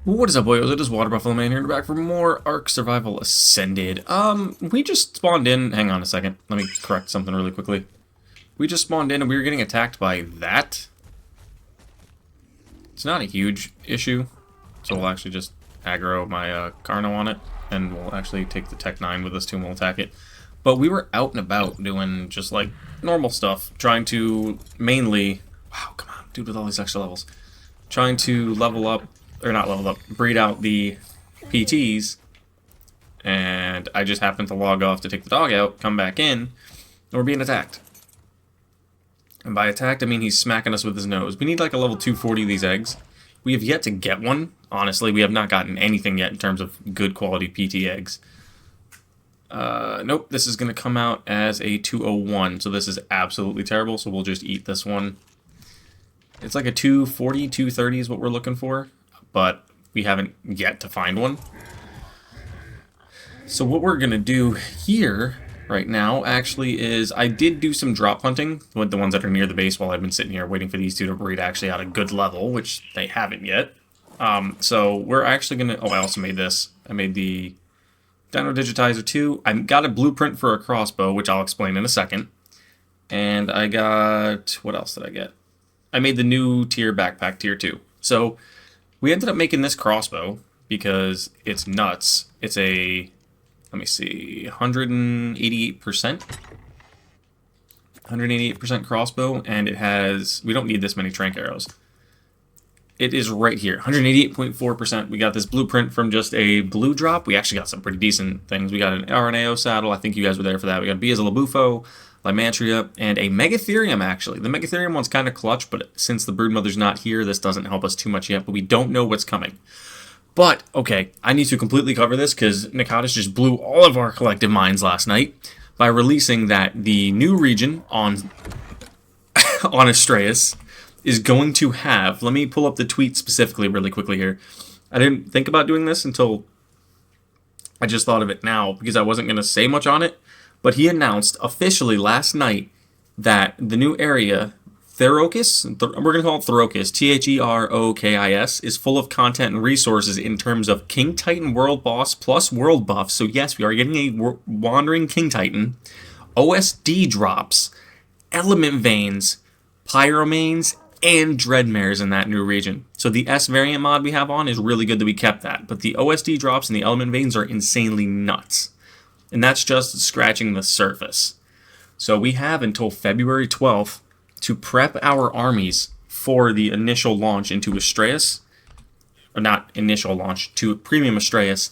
What is up, boyos? It is Water Buffalo Man here, and we're back for more Ark Survival Ascended. We just spawned in. Hang on a second. Let me correct something really quickly. We just spawned in and we were getting attacked by that. It's not a huge issue, so we'll actually just aggro my Carno on it, and we'll actually take the Tech 9 with us too, and we'll attack it. But we were out and about doing just like normal stuff, trying to mainly... Wow, come on, dude, with all these extra levels. Trying to level up, or not level up, breed out the PTs, and I just happened to log off to take the dog out, come back in, and we're being attacked. And by attacked, I mean he's smacking us with his nose. We need like a level 240 of these eggs. We have yet to get one. Honestly, we have not gotten anything yet in terms of good quality PT eggs. Nope, this is going to come out as a 201, so this is absolutely terrible, so we'll just eat this one. It's like a 240, 230 is what we're looking for, but we haven't yet to find one. So what we're going to do here right now actually is I did do some drop hunting with the ones that are near the base while I've been sitting here waiting for these two to breed actually at a good level, which they haven't yet. So we're actually going to... Oh, I also made this. I made the Dino Digitizer 2. I got a blueprint for a crossbow, which I'll explain in a second. And I got... What else did I get? I made the new tier backpack, tier 2. So we ended up making this crossbow because it's nuts. It's a... Let me see, 188%. 188% crossbow, and it has... We don't need this many trank arrows. It is right here, 188.4%. We got this blueprint from just a blue drop. We actually got some pretty decent things. We got an Astraeos saddle. I think you guys were there for that. We got Bia's Labufo, Limantria, and a Megatherium, actually. The Megatherium one's kind of clutch, but since the broodmother's not here, this doesn't help us too much yet, but we don't know what's coming. But, okay, I need to completely cover this because Nakatis just blew all of our collective minds last night by releasing that the new region on Astraeos is going to have... Let me pull up the tweet specifically really quickly here. I didn't think about doing this until I just thought of it now because I wasn't going to say much on it. But he announced officially last night that the new area... Therokis, we're going to call it Therokis, T-H-E-R-O-K-I-S, is full of content and resources in terms of King Titan World Boss plus World Buff. So yes, we are getting a Wandering King Titan, OSD drops, Element Veins, Pyromanes, and Dreadmares in that new region. So the S variant mod we have on is really good that we kept that. But the OSD drops and the Element Veins are insanely nuts. And that's just scratching the surface. So we have until February 12th to prep our armies for the initial launch into Astraeos, or not initial launch, to Premium Astraeos,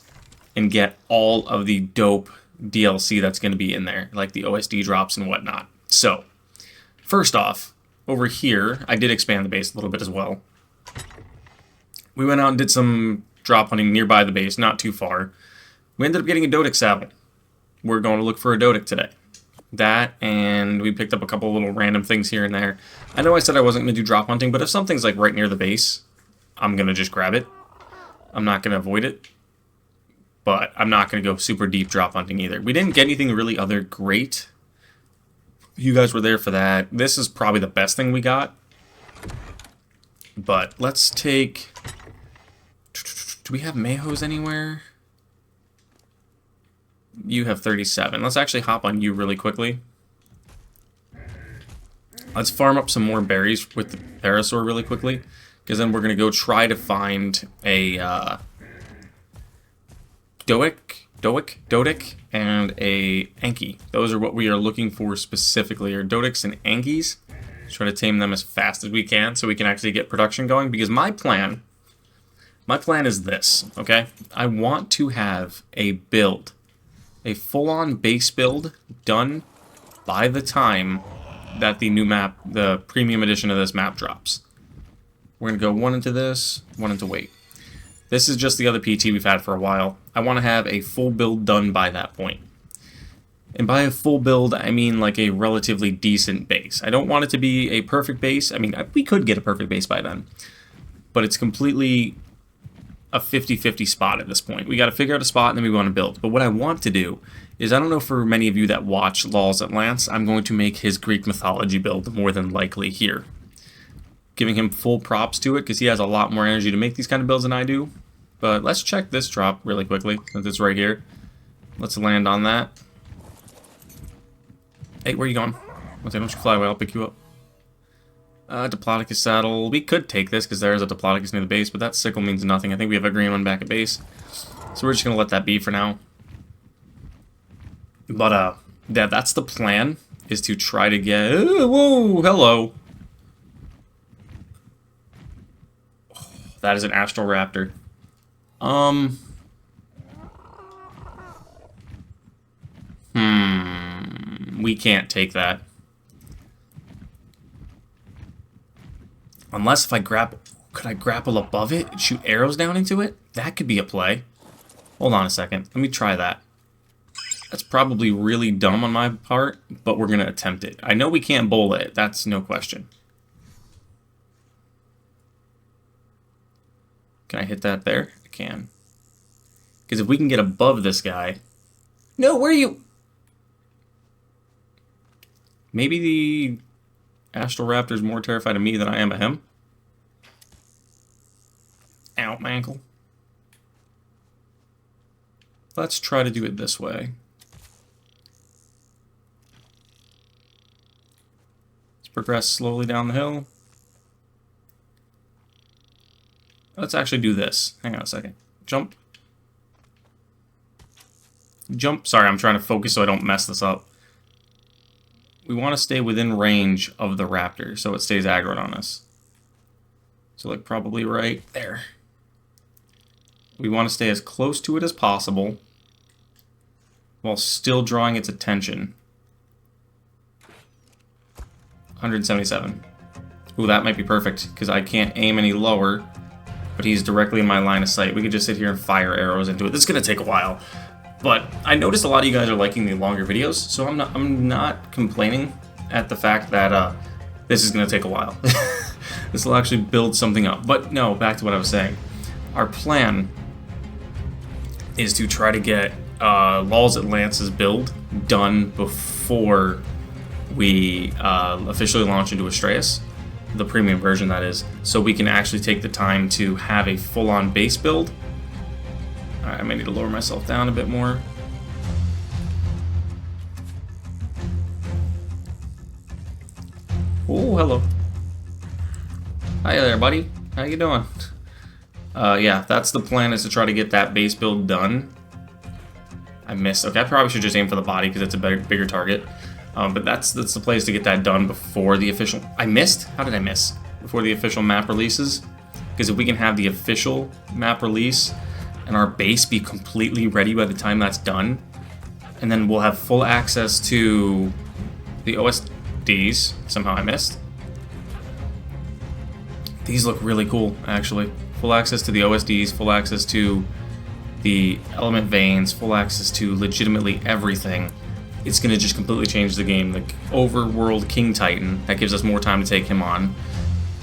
and get all of the dope DLC that's going to be in there, like the OSD drops and whatnot. So, first off, over here, I did expand the base a little bit as well. We went out and did some drop hunting nearby the base, not too far. We ended up getting a Dodic saddle. We're going to look for a Dodic today. That, and we picked up a couple of little random things here and there. I know I said I wasn't going to do drop hunting, but if something's like right near the base, I'm going to just grab it. I'm not going to avoid it, but I'm not going to go super deep drop hunting either. We didn't get anything really other great. You guys were there for that. This is probably the best thing we got. But let's take... Do we have Mayhos anywhere? You have 37. Let's actually hop on you really quickly. Let's farm up some more berries with the Parasaur really quickly, because then we're going to go try to find a Dodic, and a Anki. Those are what we are looking for specifically, are Dodics and Ankis. Try to tame them as fast as we can so we can actually get production going, because my plan is this, okay? I want to have a build, a full-on base build done by the time that the new map, the premium edition of this map drops. We're going to go one into this, one into weight. This is just the other PT we've had for a while. I want to have a full build done by that point. And by a full build, I mean like a relatively decent base. I don't want it to be a perfect base. I mean, we could get a perfect base by then. But it's completely a 50-50 spot at this point. We got to figure out a spot and then we want to build. But what I want to do is, I don't know for many of you that watch Laws at Lance, I'm going to make his Greek mythology build more than likely here. Giving him full props to it because he has a lot more energy to make these kind of builds than I do. But let's check this drop really quickly, since it's right here. Let's land on that. Hey, where are you going? Okay, don't you fly away, I'll pick you up. Diplodocus saddle. We could take this, because there is a Diplodocus near the base, but that sickle means nothing. I think we have a green one back at base. So we're just going to let that be for now. But, yeah, that's the plan, is to try to get... whoa, hello. Oh, that is an Astral Raptor. We can't take that. Unless if I grapple... Could I grapple above it and shoot arrows down into it? That could be a play. Hold on a second. Let me try that. That's probably really dumb on my part, but we're going to attempt it. I know we can't bowl it. That's no question. Can I hit that there? I can. Because if we can get above this guy... No, where are you? Maybe the Astral Raptor is more terrified of me than I am of him. Ow, my ankle. Let's try to do it this way. Let's progress slowly down the hill. Let's actually do this. Hang on a second. Jump. Jump. Sorry, I'm trying to focus so I don't mess this up. We want to stay within range of the raptor so it stays aggroed on us. So like probably right there. We want to stay as close to it as possible while still drawing its attention. 177. Ooh, that might be perfect because I can't aim any lower, but he's directly in my line of sight. We could just sit here and fire arrows into it. This is going to take a while. But I noticed a lot of you guys are liking the longer videos, so I'm not complaining at the fact that this is going to take a while. This will actually build something up. But no, back to what I was saying. Our plan is to try to get Lulz Atlantis build done before we officially launch into Astraeos, the premium version that is, so we can actually take the time to have a full-on base build. Alright, I may need to lower myself down a bit more. Oh, hello. Hi there, buddy. How you doing? Yeah, that's the plan, is to try to get that base build done. I missed. Okay, I probably should just aim for the body because it's a bigger target. But that's the place to get that done before the official... I missed? How did I miss? Before the official map releases? Because if we can have the official map release and our base be completely ready by the time that's done, and then we'll have full access to the OSDs. Somehow I missed. These look really cool, actually. Full access to the OSDs, full access to the element veins, full access to legitimately everything. It's going to just completely change the game. The overworld King Titan, that gives us more time to take him on.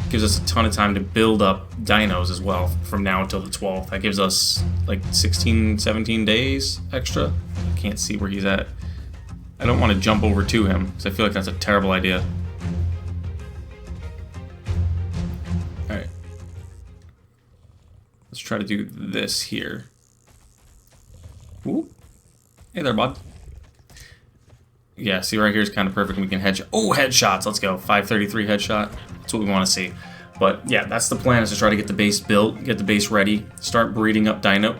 Gives us a ton of time to build up dinos as well from now until the 12th. That gives us like 16, 17 days extra. I can't see where he's at. I don't want to jump over to him because I feel like that's a terrible idea. Alright. Let's try to do this here. Ooh. Hey there, bud. Yeah, see right here is kind of perfect. We can headshot. Oh, headshots. Let's go. 533 headshot. That's what we want to see. But yeah, that's the plan, is to try to get the base built, get the base ready, start breeding up dinos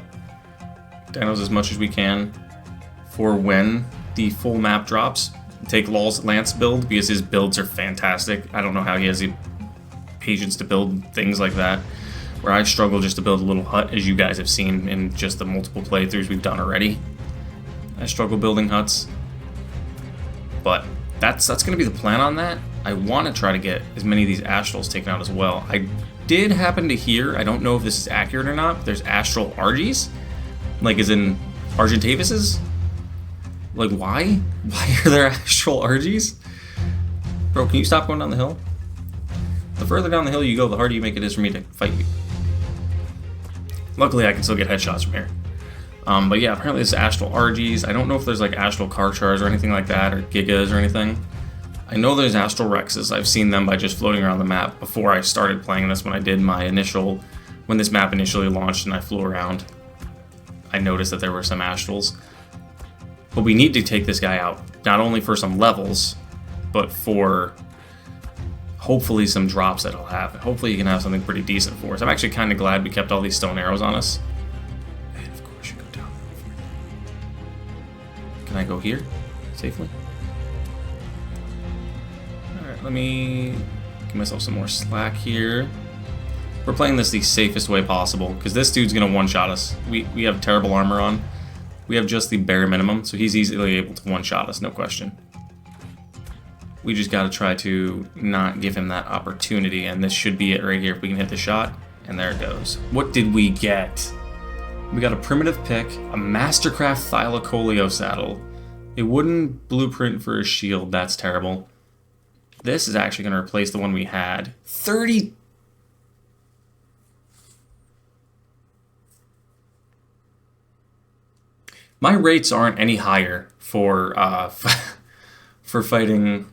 as much as we can for when the full map drops. Take Lulz Atlantis build because his builds are fantastic. I don't know how he has the patience to build things like that. Where I struggle just to build a little hut, as you guys have seen in just the multiple playthroughs we've done already. I struggle building huts. But that's going to be the plan on that. I want to try to get as many of these astrals taken out as well. I did happen to hear, I don't know if this is accurate or not, but there's astral Argies. Like as in Argentavises? Like why? Why are there astral Argies? Bro, can you stop going down the hill? The further down the hill you go, the harder you make it is for me to fight you. Luckily I can still get headshots from here. But yeah, apparently it's Astral Argies. I don't know if there's like Astral Karchars or anything like that, or Gigas or anything. I know there's Astral Rexes. I've seen them by just floating around the map before I started playing this when I did my initial when this map initially launched and I flew around, I noticed that there were some astrals. But we need to take this guy out, not only for some levels, but for hopefully some drops that he'll have. Hopefully he can have something pretty decent for us. I'm actually kind of glad we kept all these stone arrows on us. And of course you go down. Can I go here safely? Alright, let me give myself some more slack here. We're playing this the safest way possible, because this dude's going to one-shot us. We have terrible armor on. We have just the bare minimum, so he's easily able to one-shot us, no question. We just got to try to not give him that opportunity, and this should be it right here if we can hit the shot. And there it goes. What did we get? We got a primitive pick, a Mastercraft Thylacoleo saddle, a wooden blueprint for a shield. That's terrible. This is actually going to replace the one we had. 30... My rates aren't any higher for for fighting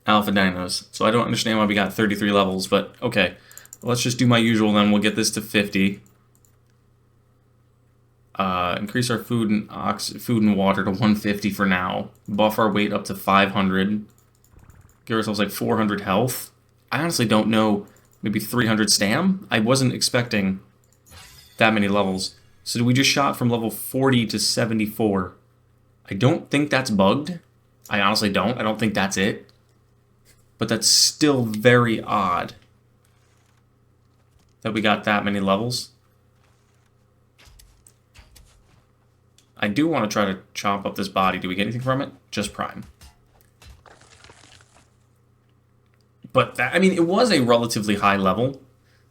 alpha dinos, so I don't understand why we got 33 levels, but okay. Let's just do my usual then. We'll get this to 50. Increase our food and water to 150 for now. Buff our weight up to 500. Give ourselves like 400 health. I honestly don't know. Maybe 300 stam? I wasn't expecting that many levels. So we just shot from level 40 to 74. I don't think that's bugged. I honestly don't. I don't think that's it. But that's still very odd that we got that many levels. I do want to try to chop up this body. Do we get anything from it? Just prime. But that, I mean, it was a relatively high level,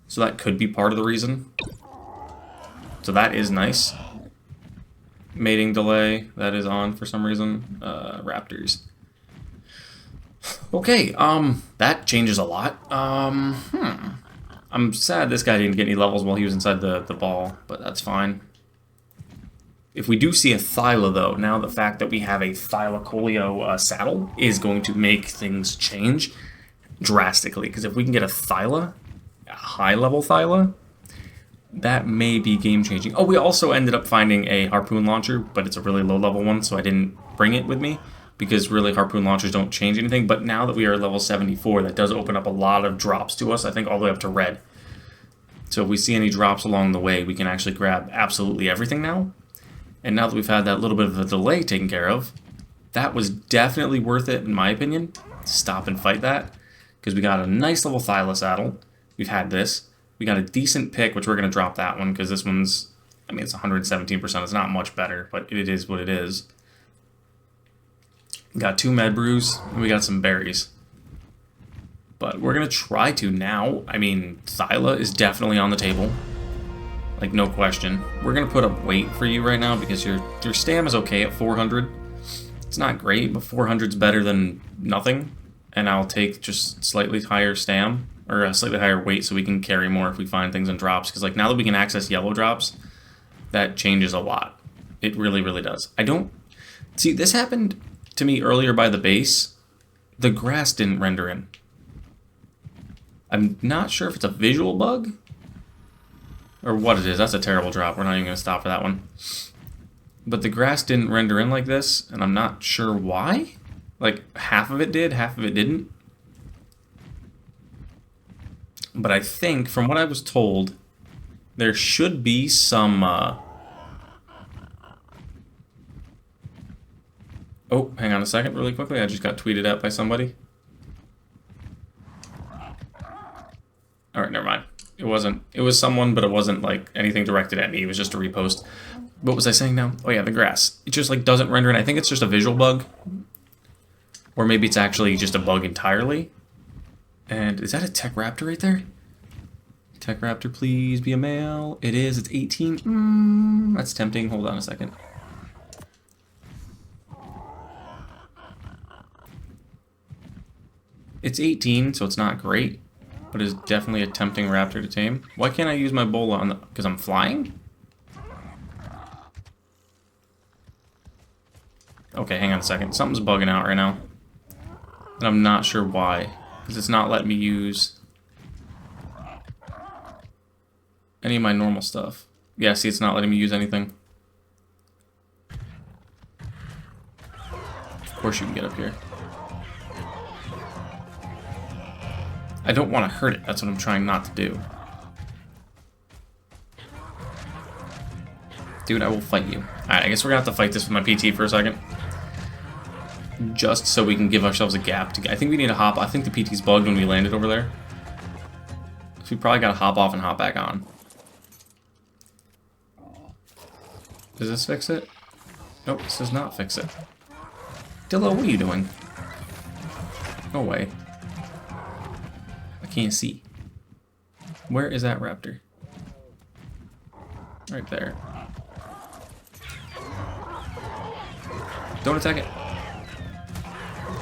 so that could be part of the reason. So that is nice. Mating delay, that is on for some reason. Raptors. Okay, that changes a lot. I'm sad this guy didn't get any levels while he was inside the ball, but that's fine. If we do see a Thyla, though, now the fact that we have a Thylacoleo saddle is going to make things change drastically. Because if we can get a Thyla, a high-level Thyla, that may be game-changing. Oh, we also ended up finding a harpoon launcher, but it's a really low-level one, so I didn't bring it with me, because really harpoon launchers don't change anything. But now that we are level 74, that does open up a lot of drops to us, I think all the way up to red. So if we see any drops along the way, we can actually grab absolutely everything now. And now that we've had that little bit of a delay taken care of, that was definitely worth it, in my opinion, to stop and fight that, because we got a nice level Thyla saddle. We've had this. We got a decent pick, which we're going to drop that one, because this one's, I mean, it's 117%. It's not much better, but it is what it is. We got 2 med brews, and we got some berries. But we're going to try to now. I mean, Thyla is definitely on the table. Like, no question. We're going to put up weight for you right now, because your stam is okay at 400. It's not great, but 400's better than nothing. And I'll take just slightly higher stam, or a slightly higher weight, so we can carry more if we find things in drops. Because, like, now that we can access yellow drops, that changes a lot. It really, really does. I don't... See, this happened to me earlier by the base. The grass didn't render in. I'm not sure if it's a visual bug or what it is. That's a terrible drop. We're not even going to stop for that one. But the grass didn't render in like this, and I'm not sure why. Like, half of it did, half of it didn't. But I think, from what I was told, there should be some... Oh, hang on a second really quickly. I just got tweeted at by somebody. Alright, never mind. It wasn't... It was someone, but it wasn't, like, anything directed at me. It was just a repost. What was I saying now? Oh, yeah, the grass. It just, like, doesn't render in. I think it's just a visual bug. Or maybe it's actually just a bug entirely. And is that a Tech Raptor right there? Tech Raptor, please be a male. It is. It's 18. That's tempting. Hold on a second. It's 18, so it's not great, but it's definitely a tempting raptor to tame. Why can't I use my bola on the... Because I'm flying? Okay, hang on a second. Something's bugging out right now. And I'm not sure why. Because it's not letting me use any of my normal stuff. Yeah, see, it's not letting me use anything. Of course you can get up here. I don't want to hurt it. That's what I'm trying not to do. Dude, I will fight you. Alright, I guess we're gonna have to fight this with my PT for a second. Just so we can give ourselves a gap to get. I think we need to hop. I think the PT's bugged when we landed over there. So we probably gotta hop off and hop back on. Does this fix it? Nope, this does not fix it. Dillo, what are you doing? Go away. I can't see. Where is that raptor? Right there. Don't attack it.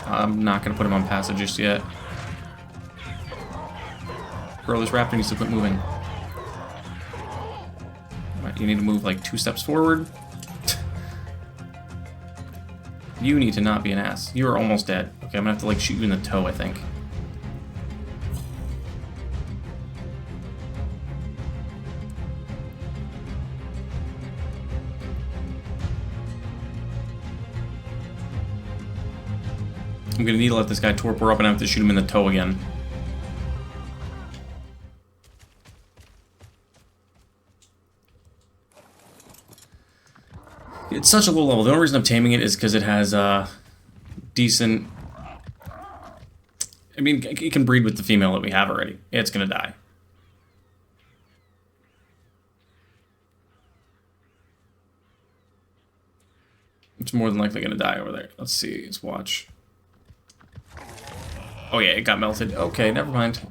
I'm not going to put him on passive just yet. Bro, this raptor needs to quit moving. Right, you need to move like 2 steps forward. You need to not be an ass. You are almost dead. Okay, I'm going to have to like shoot you in the toe, I think. I'm gonna need to let this guy torpor up and I have to shoot him in the toe again. It's such a low level. The only reason I'm taming it is because it has decent... I mean, it can breed with the female that we have already. It's gonna die. It's more than likely gonna die over there. Let's see, let's watch. Oh yeah, it got melted. Okay, never mind.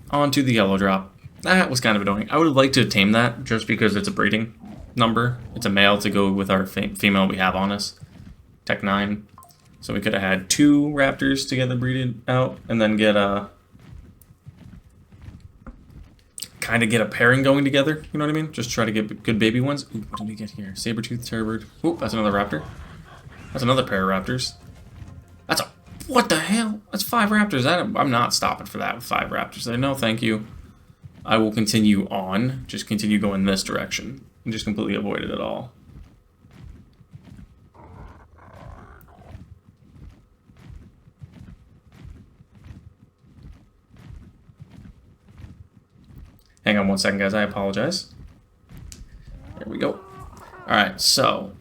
On to the yellow drop. That was kind of annoying. I would have liked to tame that just because it's a breeding number. It's a male to go with our female we have on us. Tech 9. So we could have had 2 raptors together breeded out and then get a... kind of get a pairing going together, you know what I mean? Just try to get good baby ones. Ooh, what did we get here? Saber-toothed terrorbird. Ooh, that's another raptor. That's another pair of raptors. That's a... What the hell? That's 5 raptors. I'm not stopping for that with 5 raptors there. No, thank you. I will continue on. Just continue going this direction. And just completely avoid it at all. Hang on one second, guys. I apologize. There we go. Alright, so...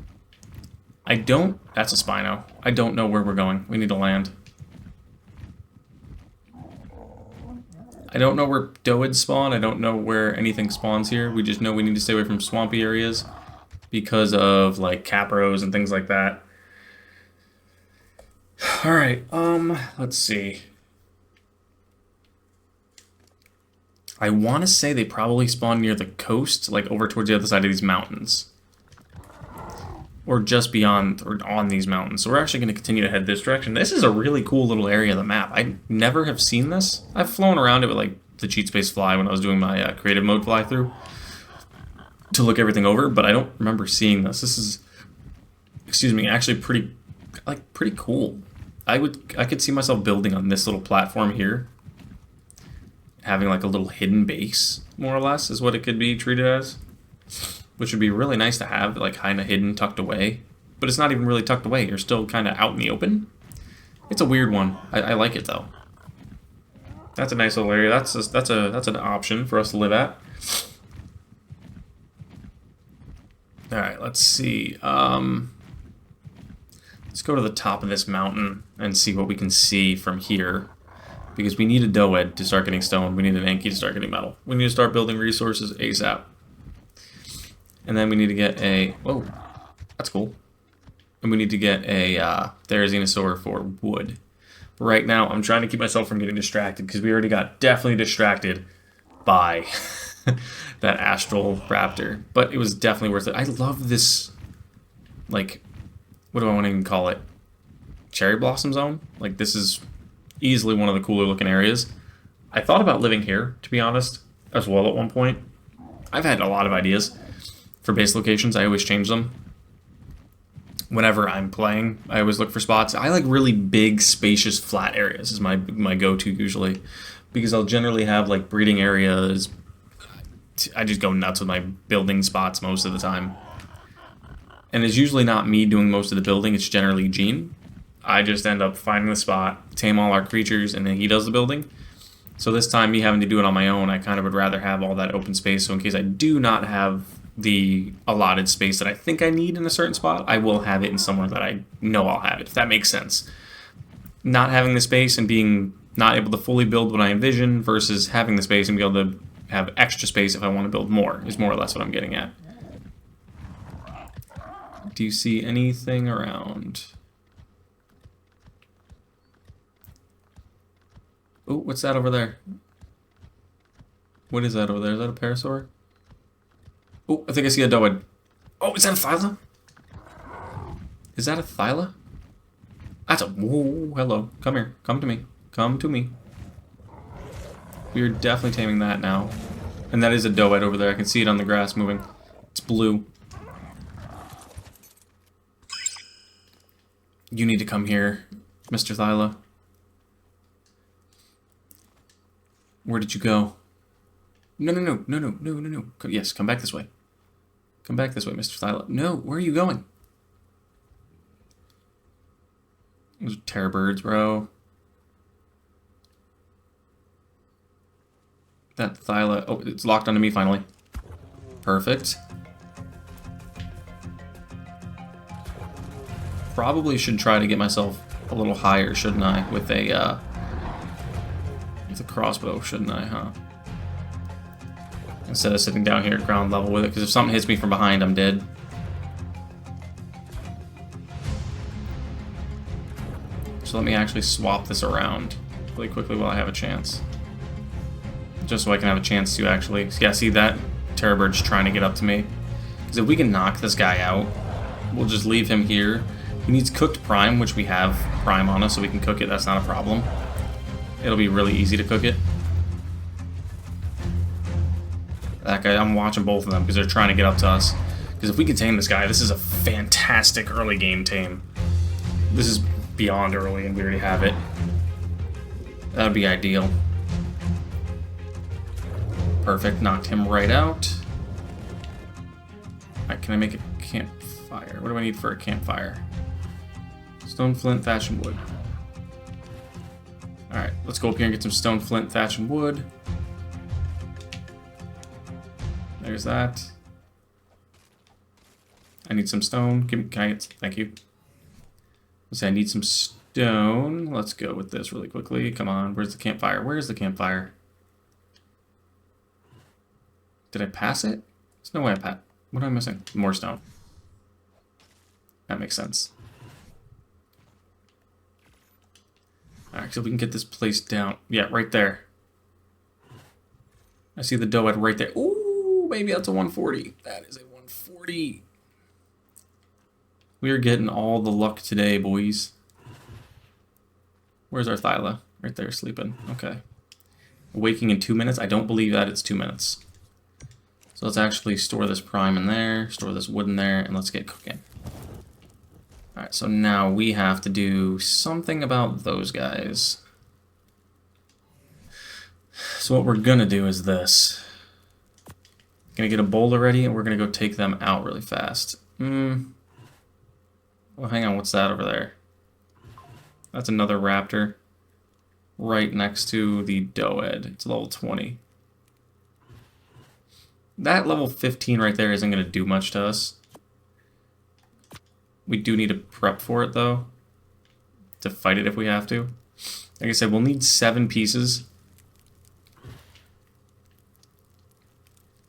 I don't... That's a Spino. I don't know where we're going. We need to land. I don't know where Doids spawn. I don't know where anything spawns here. We just know we need to stay away from swampy areas because of, like, capros and things like that. Alright, let's see. I want to say they probably spawn near the coast, like over towards the other side of these mountains. Or just beyond, or on these mountains. So we're actually going to continue to head this direction. This is a really cool little area of the map. I never have seen this. I've flown around it with like the cheat space fly when I was doing my creative mode fly through to look everything over, but I don't remember seeing this. This is, excuse me, actually pretty cool. I could see myself building on this little platform here, having like a little hidden base, more or less, is what it could be treated as. Which would be really nice to have, like, kind of hidden, tucked away. But it's not even really tucked away. You're still kind of out in the open. It's a weird one. I like it, though. That's a nice little area. That's an option for us to live at. Alright, let's see. Let's go to the top of this mountain and see what we can see from here. Because we need a Doed to start getting stone. We need an Anki to start getting metal. We need to start building resources ASAP. And then we need to get a... Whoa, that's cool. And we need to get a Therizinosaur for wood. But right now, I'm trying to keep myself from getting distracted because we already got definitely distracted by that astral raptor. But it was definitely worth it. I love this, like, what do I want to even call it? Cherry blossom zone? Like, this is easily one of the cooler looking areas. I thought about living here, to be honest, as well at one point. I've had a lot of ideas. For base locations, I always change them. Whenever I'm playing, I always look for spots. I like really big, spacious, flat areas is my go-to usually. Because I'll generally have like breeding areas I just go nuts with my building spots most of the time. And it's usually not me doing most of the building, it's generally Gene. I just end up finding the spot, tame all our creatures, and then he does the building. So this time, me having to do it on my own, I kind of would rather have all that open space, so in case I do not have the allotted space that I think I need in a certain spot, I will have it in somewhere that I know I'll have it, if that makes sense. Not having the space and being not able to fully build what I envision versus having the space and be able to have extra space if I want to build more is more or less what I'm getting at. Do you see anything around? Oh, what's that over there? What is that over there? Is that a parasaur? Oh, I think I see a doed. Oh, is that a thyla? Is that a thyla? That's a... Whoa, hello. Come here. Come to me. Come to me. We are definitely taming that now. And that is a doed over there. I can see it on the grass moving. It's blue. You need to come here, Mr. Thyla. Where did you go? No, no, no, no, no, no, no, no. Yes, come back this way. Come back this way, Mr. Thyla. No, where are you going? Those are terror birds, bro. That Thyla... Oh, it's locked onto me finally. Perfect. Probably should try to get myself a little higher, shouldn't I? With a crossbow, shouldn't I, huh? Instead of sitting down here at ground level with it, because if something hits me from behind, I'm dead. So let me actually swap this around really quickly while I have a chance. Just so I can have a chance to actually... Yeah, see that? Terror bird's trying to get up to me. Because if we can knock this guy out, we'll just leave him here. He needs cooked prime, which we have prime on us, so we can cook it. That's not a problem. It'll be really easy to cook it. That guy, I'm watching both of them because they're trying to get up to us. Because if we can tame this guy, this is a fantastic early game tame. This is beyond early and we already have it. That would be ideal. Perfect, knocked him right out. Alright, can I make a campfire? What do I need for a campfire? Stone, flint, thatch, and wood. Alright, let's go up here and get some stone, flint, thatch, and wood. There's that. I need some stone. Can I get... Thank you. Let's say I need some stone. Let's go with this really quickly. Come on, where's the campfire? Where's the campfire? Did I pass it? There's no way I passed. What am I missing? More stone. That makes sense. Alright, so we can get this place down. Yeah, right there. I see the doed right there. Ooh, maybe that's a 140. That is a 140. We are getting all the luck today, boys. Where's our Thyla? Right there, sleeping. Okay. Waking in 2 minutes? I don't believe that it's 2 minutes. So let's actually store this prime in there, store this wood in there, and let's get cooking. Alright, so now we have to do something about those guys. So what we're gonna do is this. Gonna get a boulder ready, and we're gonna go take them out really fast. Well, hang on, what's that over there? That's another raptor. Right next to the doed. It's level 20. That level 15 right there isn't going to do much to us. We do need to prep for it, though, to fight it if we have to. Like I said, we'll need 7 pieces,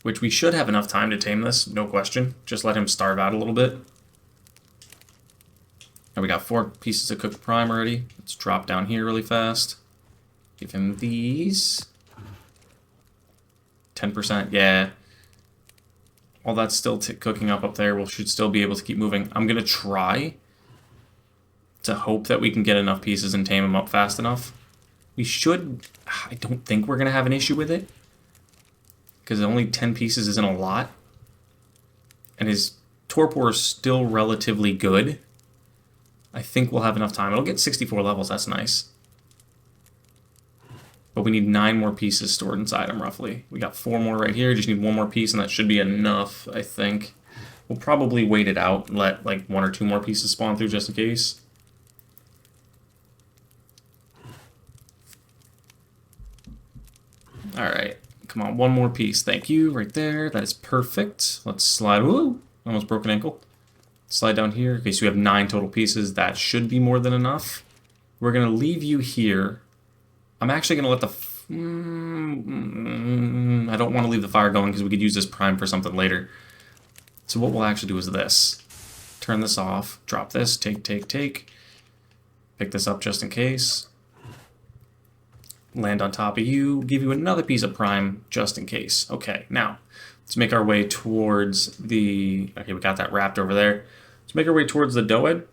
which we should have enough time to tame this, no question. Just let him starve out a little bit. And we got 4 pieces of cooked prime already. Let's drop down here really fast. Give him these. 10%, yeah. All that's still cooking up there. We should still be able to keep moving. I'm going to try to hope that we can get enough pieces and tame him up fast enough. We should... I don't think we're going to have an issue with it. Because only 10 pieces isn't a lot. And his torpor is still relatively good. I think we'll have enough time. It'll get 64 levels. That's nice. But we need 9 more pieces stored inside them, roughly. We got 4 more right here. Just need 1 more piece, and that should be enough, I think. We'll probably wait it out and let like 1 or 2 more pieces spawn through just in case. Alright. Come on, 1 more piece. Thank you. Right there. That is perfect. Let's slide. Woo! Almost broke an ankle. Slide down here. Okay, so we have 9 total pieces. That should be more than enough. We're going to leave you here. I'm actually going to let the... I don't want to leave the fire going because we could use this prime for something later. So what we'll actually do is this. Turn this off. Drop this. Take. Pick this up just in case. Land on top of you. Give you another piece of prime just in case. Okay, now let's make our way towards the... Okay, we got that wrapped over there. Let's make our way towards the Doed.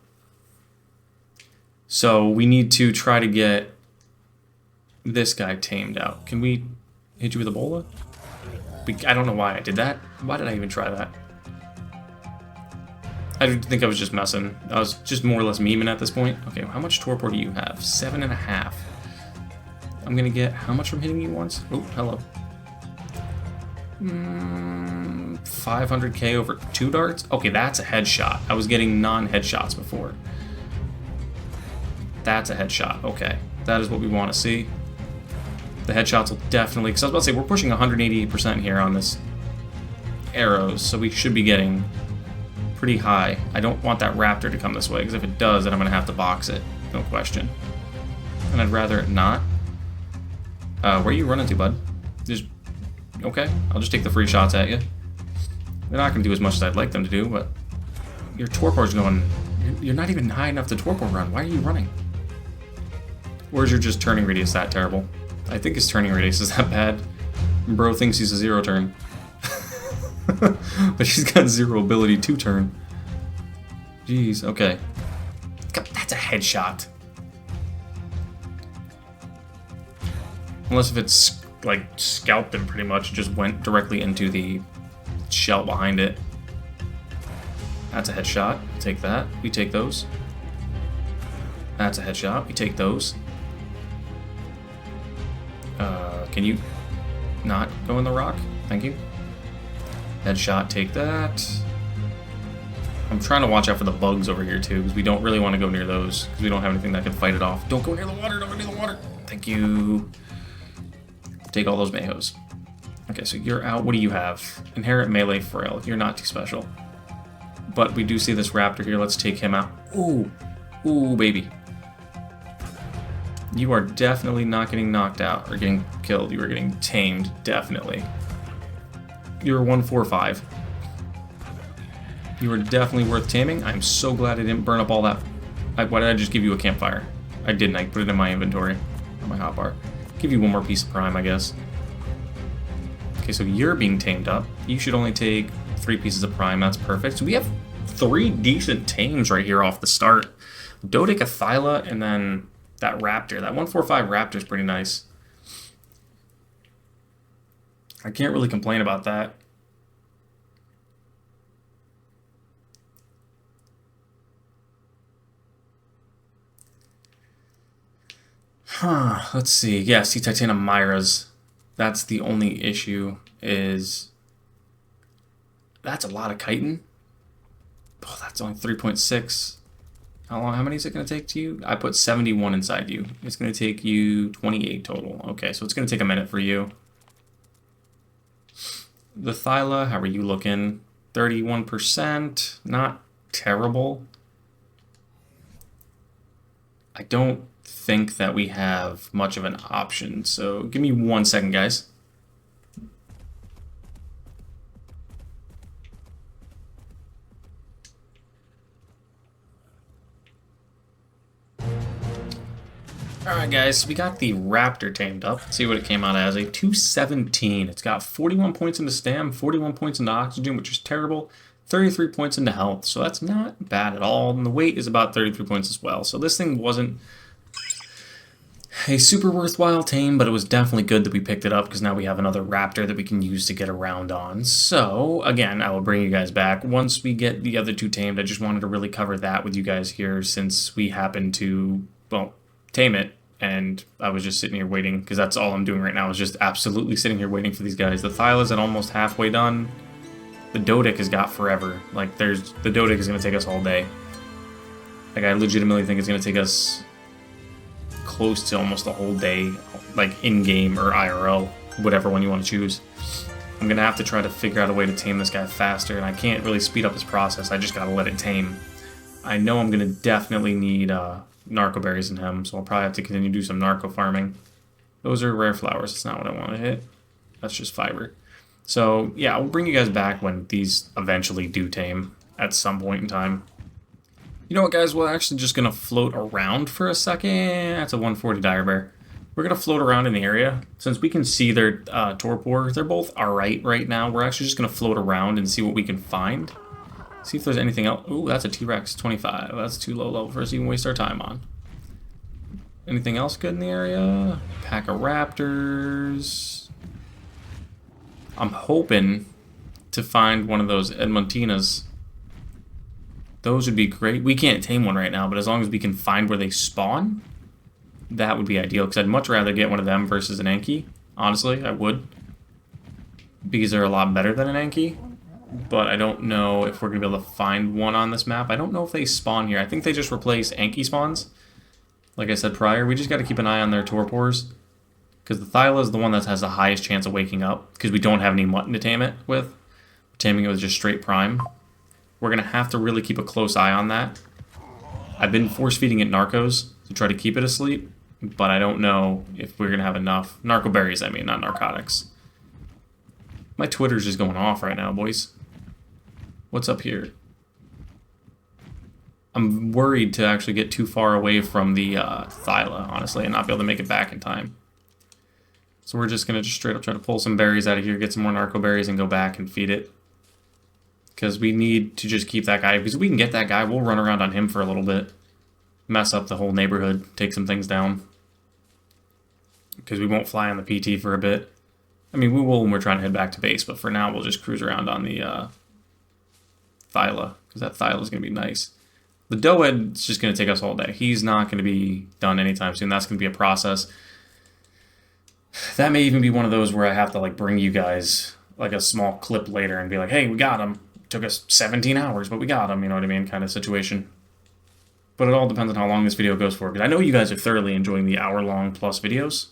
So we need to try to get this guy tamed out. Can we hit you with a bola? I don't know why I did that. Why did I even try that? I think I was just messing. I was just more or less memeing at this point. Okay, how much torpor do you have? 7.5. I'm gonna get how much from hitting you once? Oh, hello. 500k over 2 darts? Okay, that's a headshot. I was getting non-headshots before. That's a headshot. Okay, that is what we want to see. The headshots will definitely... Because I was about to say, we're pushing 188% here on this arrows, so we should be getting pretty high. I don't want that raptor to come this way, because if it does, then I'm going to have to box it. No question. And I'd rather it not. Where are you running to, bud? Just... Okay, I'll just take the free shots at you. They're not going to do as much as I'd like them to do, but... Your torpor's going... You're not even high enough to torpor run. Why are you running? Or is your just turning radius that terrible? I think his turning radius is that bad. Bro thinks he's a 0 turn. But he's got 0 ability to turn. Jeez, okay. God, that's a headshot. Unless if it's, like, scalped him pretty much. It just went directly into the shell behind it. That's a headshot. Take that. We take those. That's a headshot. We take those. Can you not go in the rock? Thank you. Headshot. Take that. I'm trying to watch out for the bugs over here too, because we don't really want to go near those, because we don't have anything that can fight it off. Don't go near the water. Don't go near the water. Thank you. Take all those mayos. Okay, so you're out. What do you have? Inherent melee frail. You're not too special. But we do see this raptor here. Let's take him out. Ooh. Ooh, baby. You are definitely not getting knocked out or getting killed. You are getting tamed, definitely. You're 145. You are definitely worth taming. I'm so glad I didn't burn up all that. Why did I just give you a campfire? I didn't. I put it in my inventory on my hotbar. Give you 1 more piece of prime, I guess. Okay, so you're being tamed up. You should only take 3 pieces of prime. That's perfect. So we have 3 decent tames right here off the start. Dodecathyla and then that raptor. That 145 raptor is pretty nice. I can't really complain about that. Let's see. Yeah, see Titanium Myras. That's the only issue is... That's a lot of chitin. Oh, that's only 3.6. How many is it going to take to you? I put 71 inside you. It's going to take you 28 total. Okay, so it's going to take a minute for you. The Thyla, how are you looking? 31%. Not terrible. I don't think that we have much of an option, so give me 1 second, guys. Alright guys, so we got the Raptor tamed up. Let's see what it came out as. A 217. It's got 41 points into stam, 41 points into oxygen, which is terrible, 33 points into health, so that's not bad at all. And the weight is about 33 points as well. So this thing wasn't a super worthwhile tame, but it was definitely good that we picked it up because now we have another Raptor that we can use to get around on. So, again, I will bring you guys back once we get the other 2 tamed. I just wanted to really cover that with you guys here since we happen to, well, tame it and I was just sitting here waiting, because that's all I'm doing right now, is just absolutely sitting here waiting for these guys. The Thyla's at almost halfway done. The Dodic has got forever. Like, the Dodic is going to take us all day. Like, I legitimately think it's going to take us close to almost a whole day, like, in-game or IRL, whatever one you want to choose. I'm going to have to try to figure out a way to tame this guy faster, and I can't really speed up his process. I just got to let it tame. I know I'm going to definitely need narco berries in him, so I'll probably have to continue to do some narco farming. Those are rare flowers. That's not what I want to hit. That's just fiber. So, yeah, I'll bring you guys back when these eventually do tame at some point in time. You know what, guys? We're actually just going to float around for a second. That's a 140 dire bear. We're going to float around in the area. Since we can see their torpor, they're both alright right now. We're actually just going to float around and see what we can find. See if there's anything else. Ooh, that's a T-Rex 25. That's too low level for us to even waste our time on. Anything else good in the area? Pack of raptors. I'm hoping to find one of those edmontinas. Those would be great. We can't tame one right now, but as long as we can find where they spawn, that would be ideal, because I'd much rather get one of them versus an Anki. Honestly, I would. Because they're a lot better than an Anki. But I don't know if we're going to be able to find one on this map. I don't know if they spawn here. I think they just replace Anki spawns. Like I said prior, we just got to keep an eye on their torpors. Because the Thyla is the one that has the highest chance of waking up. Because we don't have any mutton to tame it with. We're taming it with just straight prime. We're going to have to really keep a close eye on that. I've been force-feeding it narcos to try to keep it asleep. But I don't know if we're going to have enough. Narco berries, I mean, not narcotics. My Twitter's just going off right now, boys. What's up here? I'm worried to actually get too far away from the Thyla, honestly, and not be able to make it back in time. So we're just going to just straight up try to pull some berries out of here, get some more narco berries, and go back and feed it. Because we need to just keep that guy. Because if we can get that guy, we'll run around on him for a little bit. Mess up the whole neighborhood, take some things down. Because we won't fly on the PT for a bit. I mean, we will when we're trying to head back to base, but for now we'll just cruise around on the Thyla, because that Thyla is going to be nice. The Doed is just going to take us all day. He's not going to be done anytime soon. That's going to be a process. That may even be one of those where I have to like bring you guys like a small clip later and be like, hey, we got him. It took us 17 hours, but we got him, you know what I mean, kind of situation. But it all depends on how long this video goes for, because I know you guys are thoroughly enjoying the hour-long plus videos.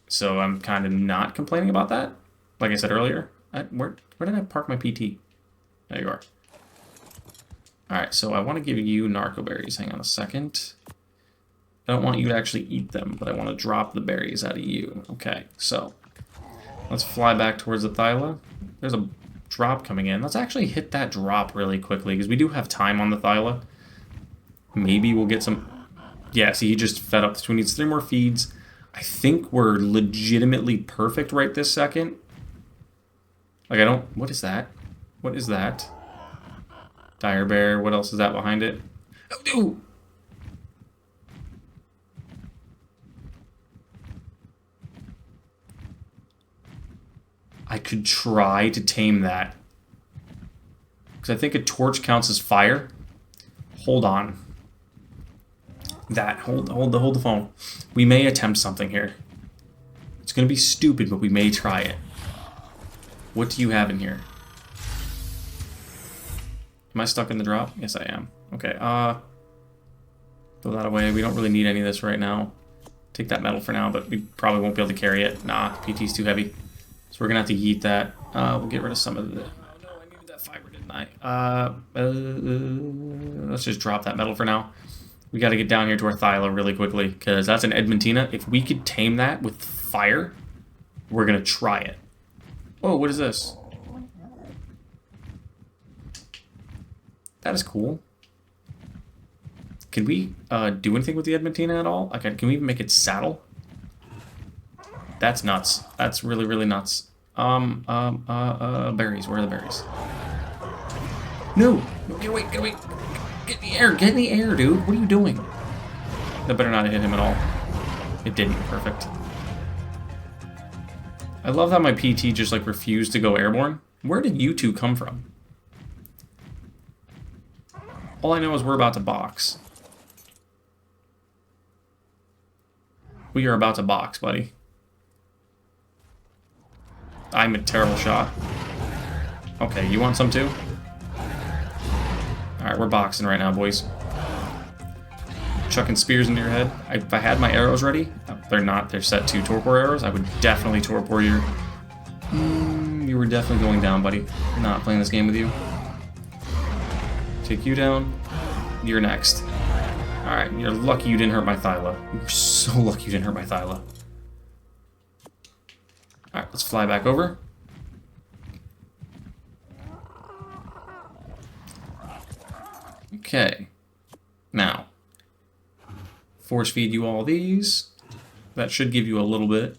So I'm kind of not complaining about that. Like I said earlier, where did I park my PT? There you are. Alright, so I want to give you narco berries. Hang on a second. I don't want you to actually eat them, but I want to drop the berries out of you. Okay, so let's fly back towards the Thyla. There's a drop coming in. Let's actually hit that drop really quickly, because we do have time on the Thyla. Maybe we'll get some... Yeah, see, he just fed up. So he needs 3 more feeds. I think we're legitimately perfect right this second. Like, I don't... What is that? What is that? Dire bear. What else is that behind it? Oh, I could try to tame that. Because I think a torch counts as fire. Hold on. Hold the phone. We may attempt something here. It's going to be stupid, but we may try it. What do you have in here? Am I stuck in the drop? Yes, I am. Okay, throw that away. We don't really need any of this right now. Take that metal for now, but we probably won't be able to carry it. Nah, the PT's too heavy. So we're going to have to yeet that. We'll get rid of some of the... Oh, no, I needed that fiber, didn't I? Let's just drop that metal for now. We got to get down here to our Thyla really quickly, because that's an Edmontina. If we could tame that with fire, we're going to try it. Oh, what is this? That is cool. Can we do anything with the Edmontina at all? Like, can we even make it saddle? That's nuts. That's really, really nuts. Berries. Where are the berries? No! Get away, get away! Get in the air! Get in the air, dude! What are you doing? That better not hit him at all. It didn't. Perfect. I love how my PT just, like, refused to go airborne. Where did you two come from? All I know is we're about to box. We are about to box, buddy. I'm a terrible shot. Okay, you want some too? Alright, we're boxing right now, boys. Chucking spears into your head. If I had my arrows ready, they're not. They're set to torpor arrows. I would definitely torpor your... you were definitely going down, buddy. I'm not playing this game with you. Take you down. You're next. Alright, you're lucky you didn't hurt my Thyla. You're so lucky you didn't hurt my Thyla. Alright, let's fly back over. Okay. Now, force feed you all these. That should give you a little bit.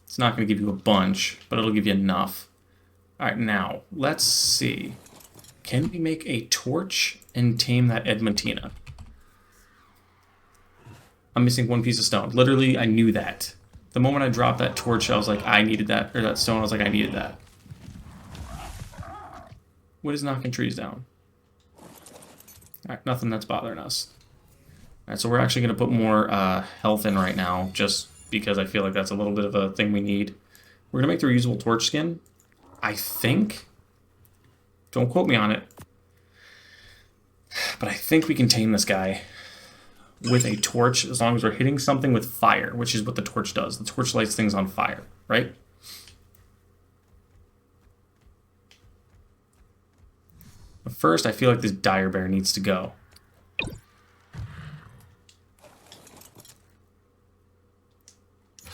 It's not going to give you a bunch, but it'll give you enough. Alright, now, let's see. Can we make a torch and tame that edmontonia? I'm missing one piece of stone. Literally, I knew that. The moment I dropped that torch, I was like, I needed that. Or that stone, I was like, I needed that. What is knocking trees down? Alright, nothing that's bothering us. Alright, so we're actually going to put more health in right now, just because I feel like that's a little bit of a thing we need. We're going to make the reusable torch skin. I think... Don't quote me on it. But I think we can tame this guy with a torch as long as we're hitting something with fire, which is what the torch does. The torch lights things on fire, right? But first, I feel like this dire bear needs to go.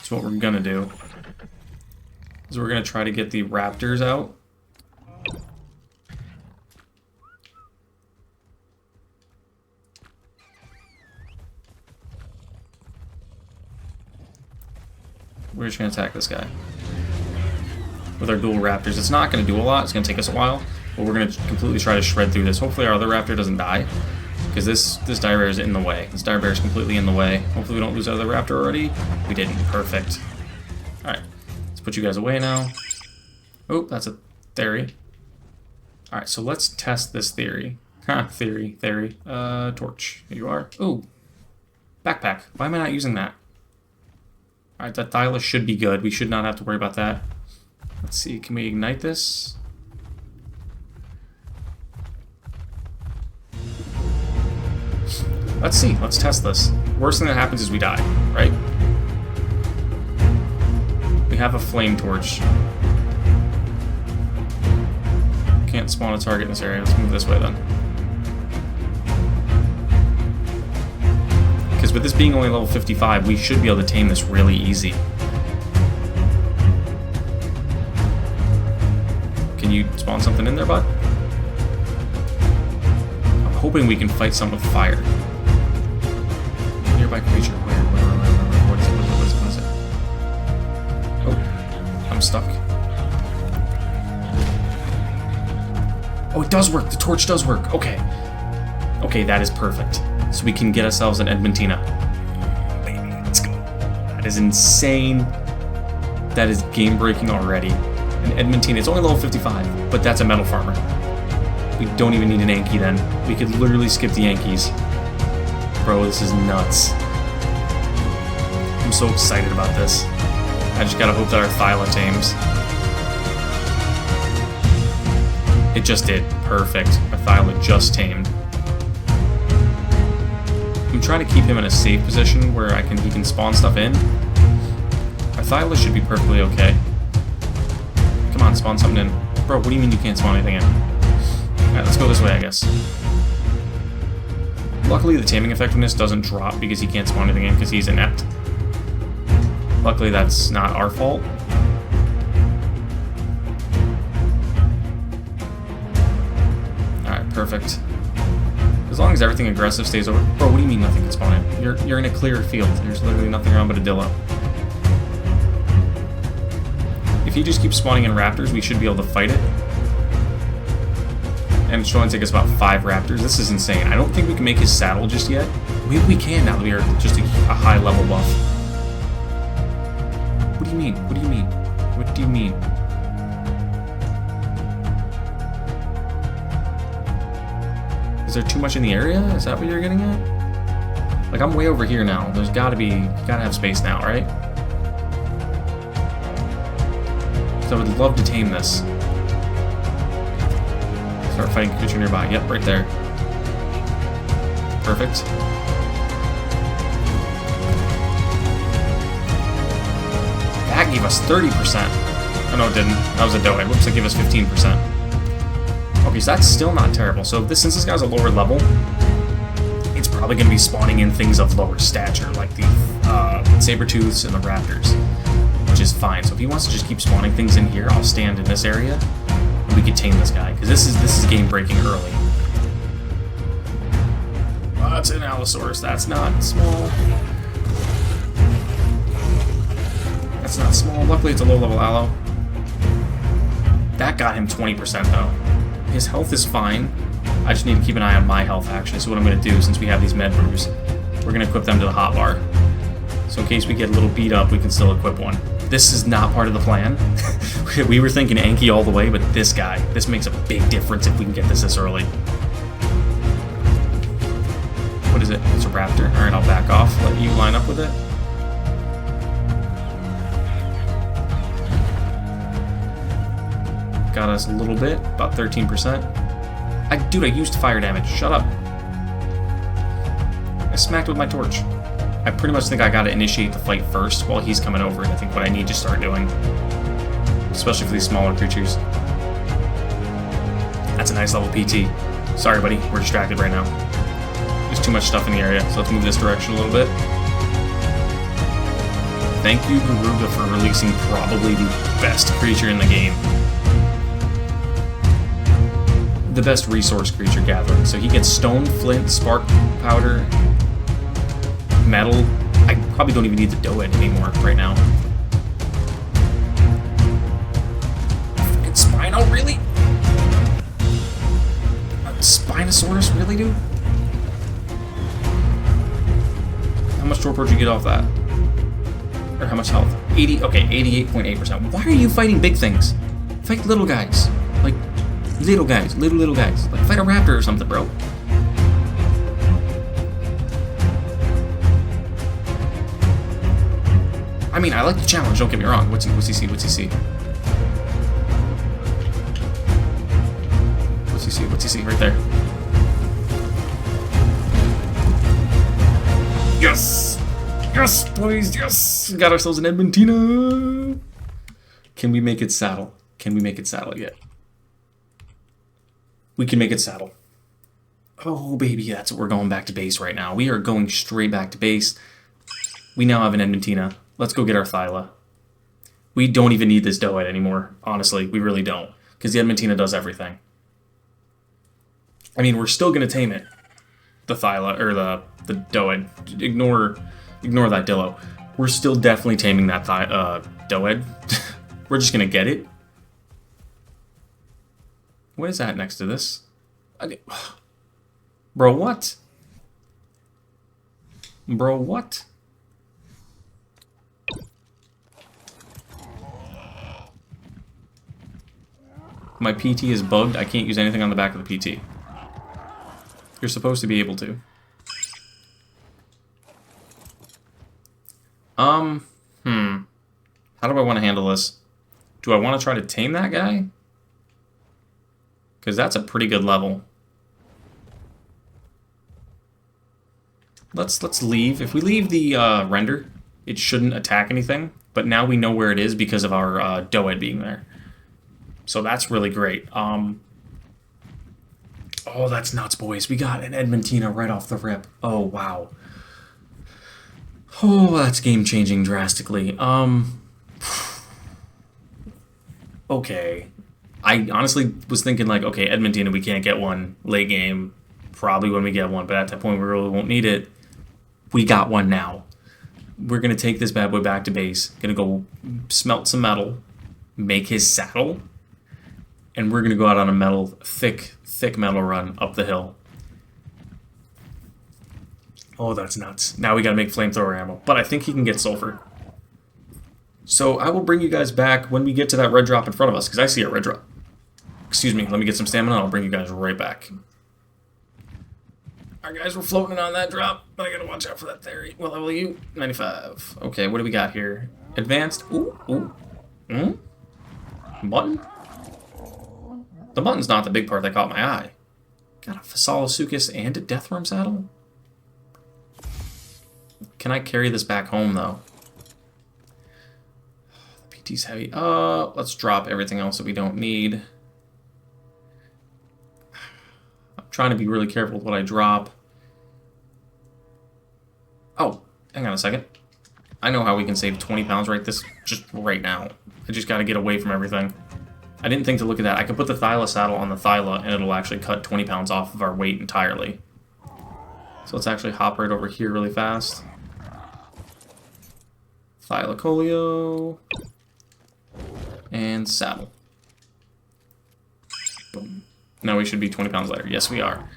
So what we're gonna do is we're gonna try to get the raptors out. We're just going to attack this guy with our dual raptors. It's not going to do a lot. It's going to take us a while, but we're going to completely try to shred through this. Hopefully our other raptor doesn't die, because this dire bear is in the way. This dire bear is completely in the way. Hopefully we don't lose our other raptor already. We didn't. Perfect. All right. Let's put you guys away now. Oh, that's a theory. All right, so let's test this theory. Theory. Torch. Here you are. Ooh. Backpack. Why am I not using that? Alright, that Thyla should be good. We should not have to worry about that. Let's see, can we ignite this? Let's see, let's test this. Worst thing that happens is we die, right? We have a flame torch. Can't spawn a target in this area. Let's move this way then. Because with this being only level 55, we should be able to tame this really easy. Can you spawn something in there, bud? I'm hoping we can fight some with fire. Nearby creature. Where? What is it? Oh, I'm stuck. Oh, it does work. The torch does work. Okay. Okay, that is perfect. So we can get ourselves an edmontonia. Baby, let's go. That is insane. That is game-breaking already. An edmontonia, it's only level 55, but that's a metal farmer. We don't even need an Yankee then. We could literally skip the Yankees. Bro, this is nuts. I'm so excited about this. I just gotta hope that our Thyla tames. It just did. Perfect. Our Thyla just tamed. I'm trying to keep him in a safe position where he can spawn stuff in. Our Thyla should be perfectly okay. Come on, spawn something in. Bro, what do you mean you can't spawn anything in? Alright, let's go this way, I guess. Luckily, the taming effectiveness doesn't drop because he can't spawn anything in because he's inept. Luckily, that's not our fault. Alright, perfect. As long as everything aggressive stays over... Bro, what do you mean nothing can spawn in? You're in a clear field. There's literally nothing around but a Dillo. If he just keeps spawning in raptors, we should be able to fight it. And it's going to take us about 5 raptors. This is insane. I don't think we can make his saddle just yet. Maybe we can now that we are just a high level buff. What do you mean? What do you mean? What do you mean? Is there too much in the area? Is that what you're getting at? Like, I'm way over here now. There's gotta have space now, right? So I would love to tame this. Start fighting a creature nearby. Yep, right there. Perfect. That gave us 30%. Oh, no, it didn't. That was a doe. Whoops, it gave us 15%. Okay, so that's still not terrible. So since this guy's a lower level, it's probably going to be spawning in things of lower stature, like the saber-tooths and the raptors, which is fine. So if he wants to just keep spawning things in here, I'll stand in this area, and we can tame this guy, because this is game-breaking early. That's an Allosaurus. That's not small. That's not small. Luckily, it's a low-level Allo. That got him 20% though. His health is fine. I just need to keep an eye on my health actually. So what I'm going to do, since we have these med brews, we're going to equip them to the hotbar. So in case we get a little beat up, we can still equip one. This is not part of the plan. We were thinking Anki all the way, but this guy, this makes a big difference if we can get this early. What is it? It's a raptor. Alright, I'll back off. Let you line up with it. Got us a little bit, about 13%. Dude, I used fire damage. Shut up. I smacked with my torch. I pretty much think I gotta initiate the fight first while he's coming over, and I think what I need to start doing. Especially for these smaller creatures. That's a nice level PT. Sorry, buddy. We're distracted right now. There's too much stuff in the area, so let's move this direction a little bit. Thank you, Garuga, for releasing probably the best creature in the game. The best resource creature gathering. So he gets stone, flint, spark powder, metal. I probably don't even need the Doed anymore right now. Fucking Spino, really? A Spinosaurus, really, dude? How much torpor did you get off that? Or how much health? 80, okay, 88.8%. Why are you fighting big things? Fight little guys. Like, little guys, little guys. Like, fight a raptor or something, bro. I mean, I like the challenge, don't get me wrong. What's he see? What's he see? What's he see? What's he see? Right there. Yes! Yes, please, yes! We got ourselves an Edmontonia! Can we make it saddle? Can we make it saddle yet? We can make it saddle. Oh, baby, that's what we're going back to base right now. We are going straight back to base. We now have an Edmontonia. Let's go get our Thyla. We don't even need this Doed anymore, honestly. We really don't. Because the Edmontonia does everything. I mean, we're still going to tame it. The Thyla, or the Doed. Ignore that Dillo. We're still definitely taming that Doed. We're just going to get it. What is that next to this? Bro, what? Bro, what? My PT is bugged. I can't use anything on the back of the PT. You're supposed to be able to. How do I want to handle this? Do I want to try to tame that guy? Because that's a pretty good level. Let's leave. If we leave the render, it shouldn't attack anything. But now we know where it is because of our Doed being there. So that's really great. Oh, that's nuts, boys. We got an Edmontonia right off the rip. Oh, wow. Oh, that's game-changing drastically. Okay. I honestly was thinking, like, okay, Edmontonia, we can't get one late game. Probably when we get one, but at that point we really won't need it. We got one now. We're going to take this bad boy back to base. Going to go smelt some metal. Make his saddle. And we're going to go out on a thick metal run up the hill. Oh, that's nuts. Now we got to make flamethrower ammo. But I think he can get sulfur. So I will bring you guys back when we get to that red drop in front of us, because I see a red drop. Excuse me, let me get some stamina and I'll bring you guys right back. Our guys were floating on that drop, but I gotta watch out for that theory. What level are you? 95. Okay, what do we got here? Advanced. Ooh, ooh. Button? The button's not the big part that caught my eye. Got a Phasalosukis and a Deathworm saddle? Can I carry this back home, though? The PT's heavy. Let's drop everything else that we don't need. I'm trying to be really careful with what I drop. Oh, hang on a second. I know how we can save 20 pounds just right now. I just gotta get away from everything. I didn't think to look at that. I could put the Thyla saddle on the Thyla, and it'll actually cut 20 pounds off of our weight entirely. So let's actually hop right over here really fast. Thylacolio. And saddle. Boom. Now we should be 20 pounds lighter. Yes, we are.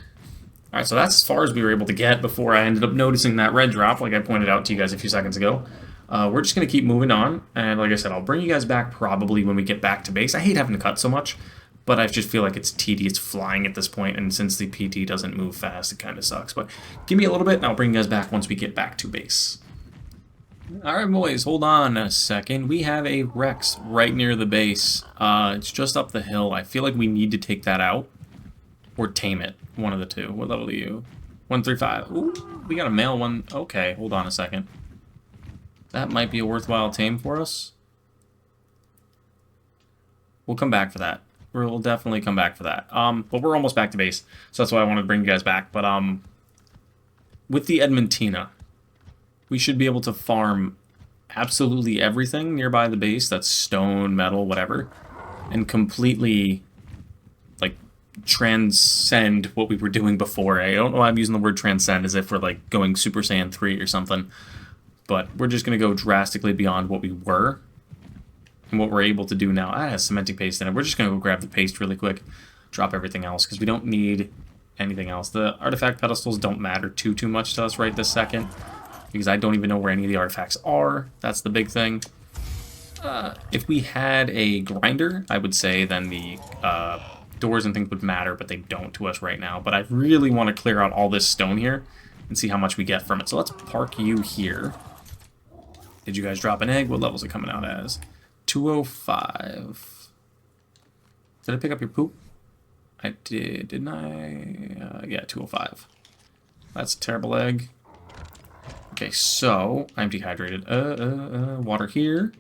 Alright, so that's as far as we were able to get before I ended up noticing that red drop, like I pointed out to you guys a few seconds ago. We're just going to keep moving on, and like I said, I'll bring you guys back probably when we get back to base. I hate having to cut so much, but I just feel like it's tedious flying at this point, and since the PT doesn't move fast, it kind of sucks. But give me a little bit, and I'll bring you guys back once we get back to base. Alright boys, hold on a second. We have a Rex right near the base. It's just up the hill. I feel like we need to take that out, or tame it. One of the two. What level are you? 135. Ooh, we got a male one. Okay, hold on a second. That might be a worthwhile tame for us. We'll come back for that. We'll definitely come back for that. But we're almost back to base, so that's why I wanted to bring you guys back. But with the Edmontonia, we should be able to farm absolutely everything nearby the base that's stone, metal, whatever, and completely like transcend what we were doing before. I don't know why I'm using the word transcend as if we're like going Super Saiyan 3 or something. But we're just going to go drastically beyond what we were and what we're able to do now. That has cementing paste in it. We're just going to go grab the paste really quick, drop everything else, because we don't need anything else. The artifact pedestals don't matter too much to us right this second, because I don't even know where any of the artifacts are. That's the big thing. If we had a grinder, I would say then the doors and things would matter, but they don't to us right now. But I really want to clear out all this stone here and see how much we get from it. So let's park you here. Did you guys drop an egg? What level is it coming out as? 205. Did I pick up your poop? I did, didn't I? Yeah, 205. That's a terrible egg. Okay, so I'm dehydrated. Water here.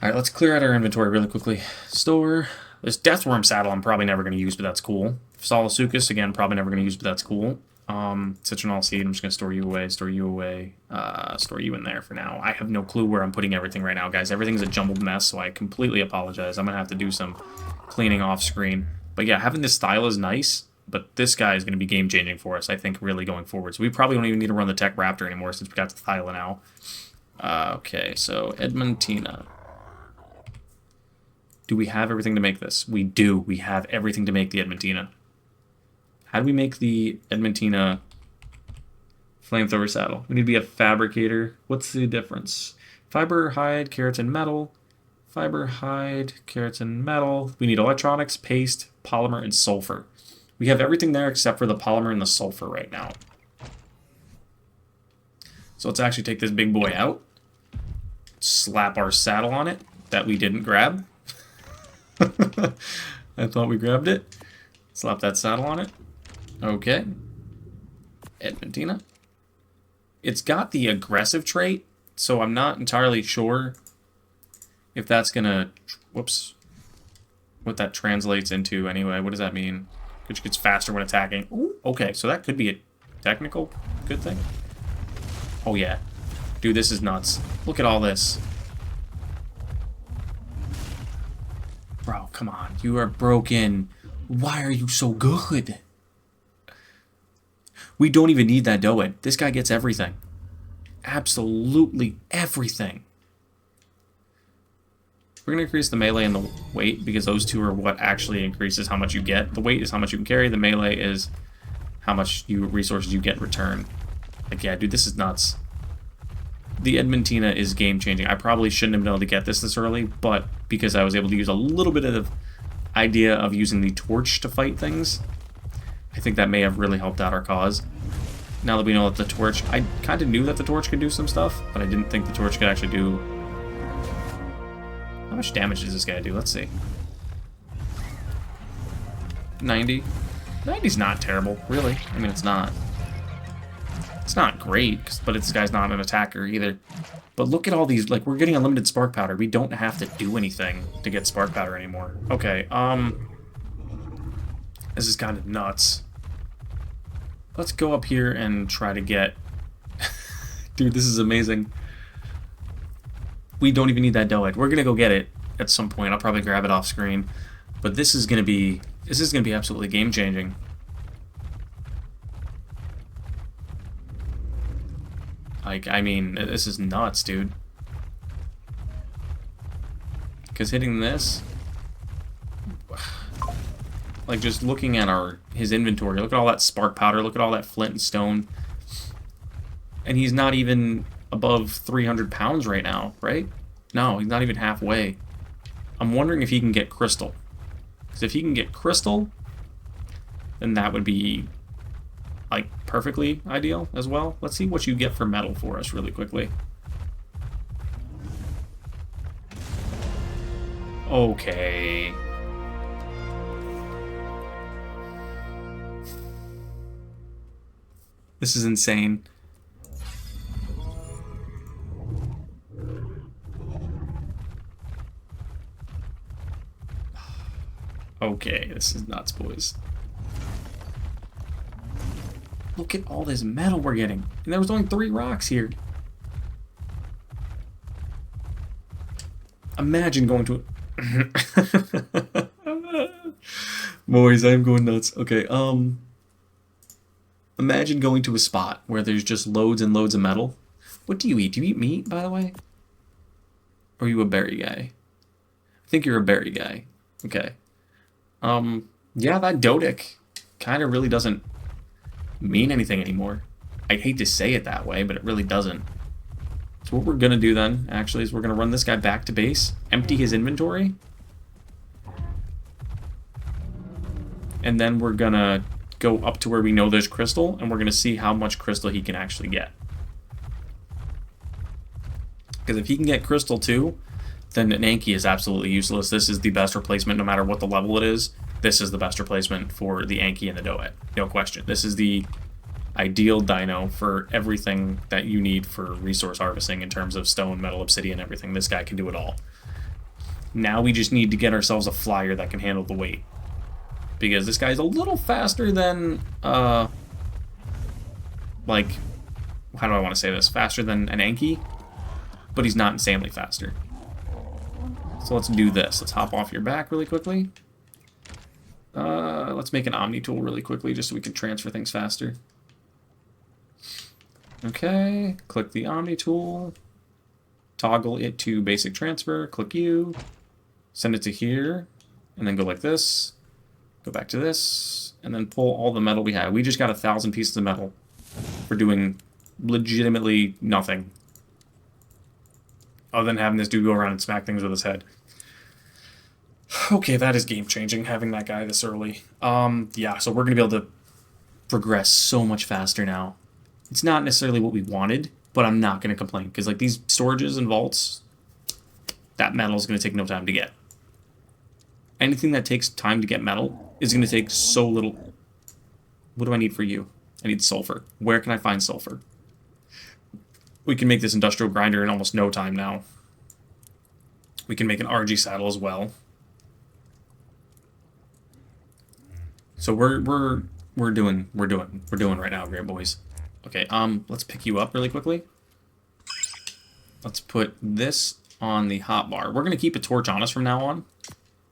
Alright, let's clear out our inventory really quickly. Store. This Deathworm saddle I'm probably never going to use, but that's cool. Phasalosukis, again, probably never going to use, but that's cool. Citronal seed, I'm just going to store you away, store you in there for now. I have no clue where I'm putting everything right now, guys. Everything's a jumbled mess, so I completely apologize. I'm going to have to do some cleaning off screen. But yeah, having this style is nice, but this guy is going to be game-changing for us, I think, really going forward. So we probably don't even need to run the Tech Raptor anymore since we got the Thyla now. Okay, so Edmontonia. Do we have everything to make this? We do. We have everything to make the Edmontonia. How do we make the Edmontonia flamethrower saddle? We need to be a fabricator. What's the difference? Fiber, hide, keratin, metal. Fiber, hide, keratin, metal. We need electronics, paste, polymer, and sulfur. We have everything there except for the polymer and the sulfur right now. So let's actually take this big boy out. Slap our saddle on it that we didn't grab. I thought we grabbed it. Slap that saddle on it. Okay. Edmontonia. It's got the aggressive trait, so I'm not entirely sure if that's gonna... Whoops. What that translates into anyway. What does that mean? Which gets faster when attacking. Ooh, okay, so that could be a technical good thing. Oh yeah. Dude, this is nuts. Look at all this. Bro, come on. You are broken. Why are you so good? We don't even need that Doed. This guy gets everything. Absolutely everything. We're going to increase the melee and the weight because those two are what actually increases how much you get. The weight is how much you can carry. The melee is how much resources you get in return. Like, yeah, dude, this is nuts. The Edmontonia is game-changing. I probably shouldn't have been able to get this early, but because I was able to use a little bit of idea of using the torch to fight things, I think that may have really helped out our cause. Now that we know that the torch... I kind of knew that the torch could do some stuff, but I didn't think the torch could actually do... How much damage does this guy do? Let's see. 90. 90's not terrible, really. I mean, it's not. It's not great, but this guy's not an attacker either. But look at all these, like, we're getting unlimited spark powder. We don't have to do anything to get spark powder anymore. Okay, this is kind of nuts. Let's go up here and try to get... Dude, this is amazing. We don't even need that dough head. We're gonna go get it at some point. I'll probably grab it off screen. But this is gonna be absolutely game-changing. Like, I mean, this is nuts, dude. Because hitting this... Like, just looking at his inventory, look at all that spark powder, look at all that flint and stone. And he's not even above 300 pounds right now, right? No, he's not even halfway. I'm wondering if he can get crystal. Because if he can get crystal, then that would be, like, perfectly ideal as well. Let's see what you get for metal for us really quickly. Okay. This is insane. Okay, this is nuts, boys. Look at all this metal we're getting. And there was only 3 rocks here. Imagine going to... Boys, I'm going nuts. Okay, imagine going to a spot where there's just loads and loads of metal. What do you eat? Do you eat meat, by the way? Or are you a berry guy? I think you're a berry guy. Okay. Yeah, that Dodic kind of really doesn't mean anything anymore. I hate to say it that way, but it really doesn't. So what we're going to do then, actually, is we're going to run this guy back to base, empty his inventory, and then we're going to go up to where we know there's crystal, and we're going to see how much crystal he can actually get. Because if he can get crystal too, then an Anki is absolutely useless. This is the best replacement no matter what the level it is. This is the best replacement for the Anki and the Doet. No question. This is the ideal dino for everything that you need for resource harvesting in terms of stone, metal, obsidian, everything. This guy can do it all. Now we just need to get ourselves a flyer that can handle the weight. Because this guy's a little faster than, like, how do I want to say this? Faster than an Anki, but he's not insanely faster. So let's do this. Let's hop off your back really quickly. Let's make an Omni tool really quickly just so we can transfer things faster. Okay, click the Omni tool. Toggle it to basic transfer. Click U. Send it to here. And then go like this. Go back to this. And then pull all the metal we have. We just got 1,000 pieces of metal for doing legitimately nothing. Other than having this dude go around and smack things with his head. Okay, that is game-changing, having that guy this early. Yeah, so we're going to be able to progress so much faster now. It's not necessarily what we wanted, but I'm not going to complain. Because, like, these storages and vaults, that metal is going to take no time to get. Anything that takes time to get metal is going to take so little. What do I need for you? I need sulfur. Where can I find sulfur? We can make this industrial grinder in almost no time now. We can make an RG saddle as well. So we're doing right now, great boys. Okay, let's pick you up really quickly. Let's put this on the hotbar. We're gonna keep a torch on us from now on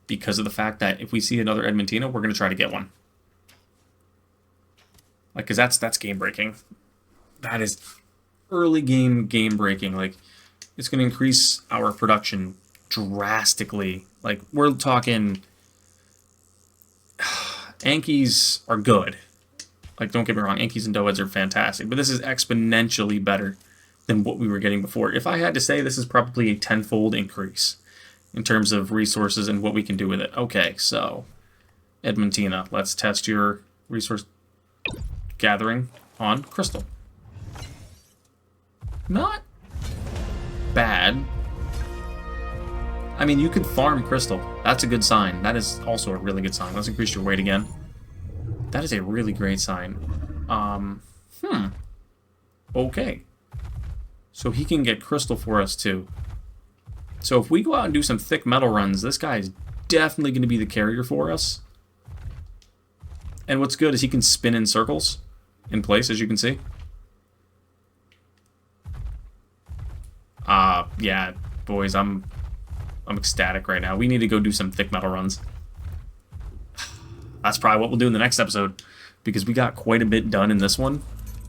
because of the fact that if we see another Edmontonia, we're gonna try to get one. Like, cause that's game breaking. That is early game breaking. Like, it's gonna increase our production drastically. Like, we're talking. Ankis are good. Like, don't get me wrong, Ankis and Doeds are fantastic, but this is exponentially better than what we were getting before. If I had to say, this is probably a 10-fold increase in terms of resources and what we can do with it. Okay, so Edmontonia, let's test your resource. gathering on crystal. Not bad. I mean, you could farm crystal. That's a good sign. That is also a really good sign. Let's increase your weight again. That is a really great sign. Okay. So he can get crystal for us too. So if we go out and do some thick metal runs, this guy is definitely going to be the carrier for us. And what's good is he can spin in circles in place, as you can see. Yeah, boys, I'm ecstatic right now. We need to go do some thick metal runs. That's probably what we'll do in the next episode, because we got quite a bit done in this one.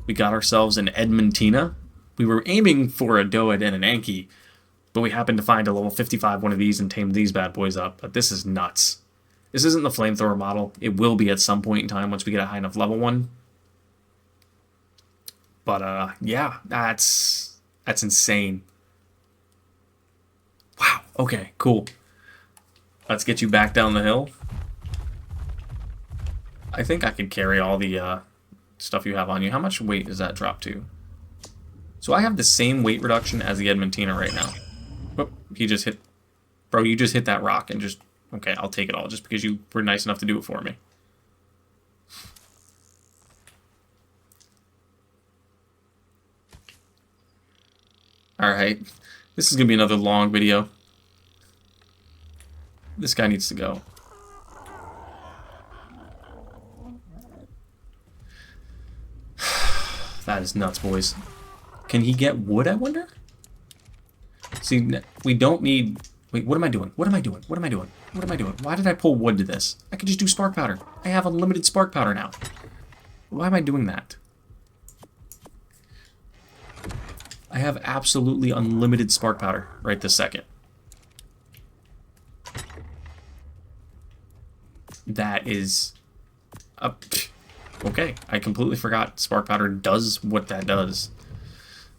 We got ourselves an Edmontonia. We were aiming for a Doed and an Anki, but we happened to find a level 55 one of these and tamed these bad boys up. But this is nuts. This isn't the flamethrower model. It will be at some point in time once we get a high enough level one. But yeah, that's insane. Wow. Okay, cool. Let's get you back down the hill. I think I could carry all the stuff you have on you. How much weight does that drop to? So I have the same weight reduction as the Edmontonia right now. Oh, he just hit... Bro, you just hit that rock and just... Okay, I'll take it all just because you were nice enough to do it for me. Alright. This is going to be another long video. This guy needs to go. That is nuts, boys. Can he get wood, I wonder? See, we don't need... Wait, what am I doing? What am I doing? What am I doing? What am I doing? Why did I pull wood to this? I could just do spark powder. I have unlimited spark powder now. Why am I doing that? I have absolutely unlimited spark powder right this second. That is... okay, I completely forgot spark powder does what that does.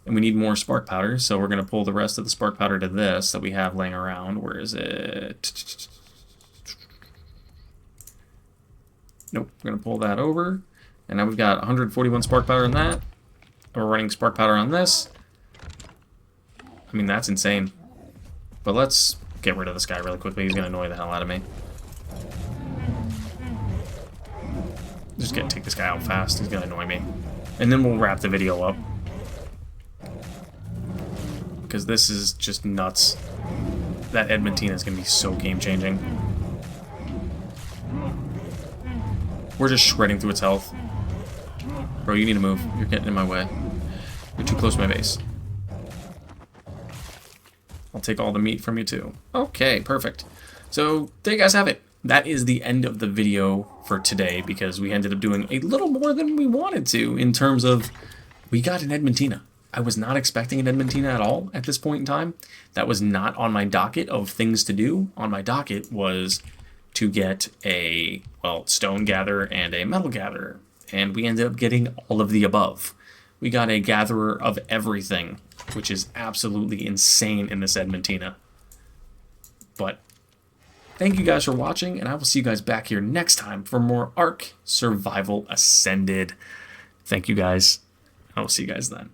And we need more spark powder, so we're going to pull the rest of the spark powder to this that we have laying around. Where is it? Nope, we're going to pull that over. And now we've got 141 spark powder in that. And we're running spark powder on this. I mean, that's insane. But let's get rid of this guy really quickly. He's going to annoy the hell out of me. Just gonna take this guy out fast. He's going to annoy me. And then we'll wrap the video up. Because this is just nuts. That Edmontonia is going to be so game-changing. We're just shredding through its health. Bro, you need to move. You're getting in my way. You're too close to my base. I'll take all the meat from you too. Okay, perfect. So, there you guys have it. That is the end of the video for today, because we ended up doing a little more than we wanted to in terms of we got an Edmontonia. I was not expecting an Edmontonia at all at this point in time. That was not on my docket of things to do. On my docket was to get a, well, stone gatherer and a metal gatherer. And we ended up getting all of the above. We got a gatherer of everything, which is absolutely insane in this Edmontonia. But thank you guys for watching, and I will see you guys back here next time for more Ark Survival Ascended. Thank you guys. I will see you guys then.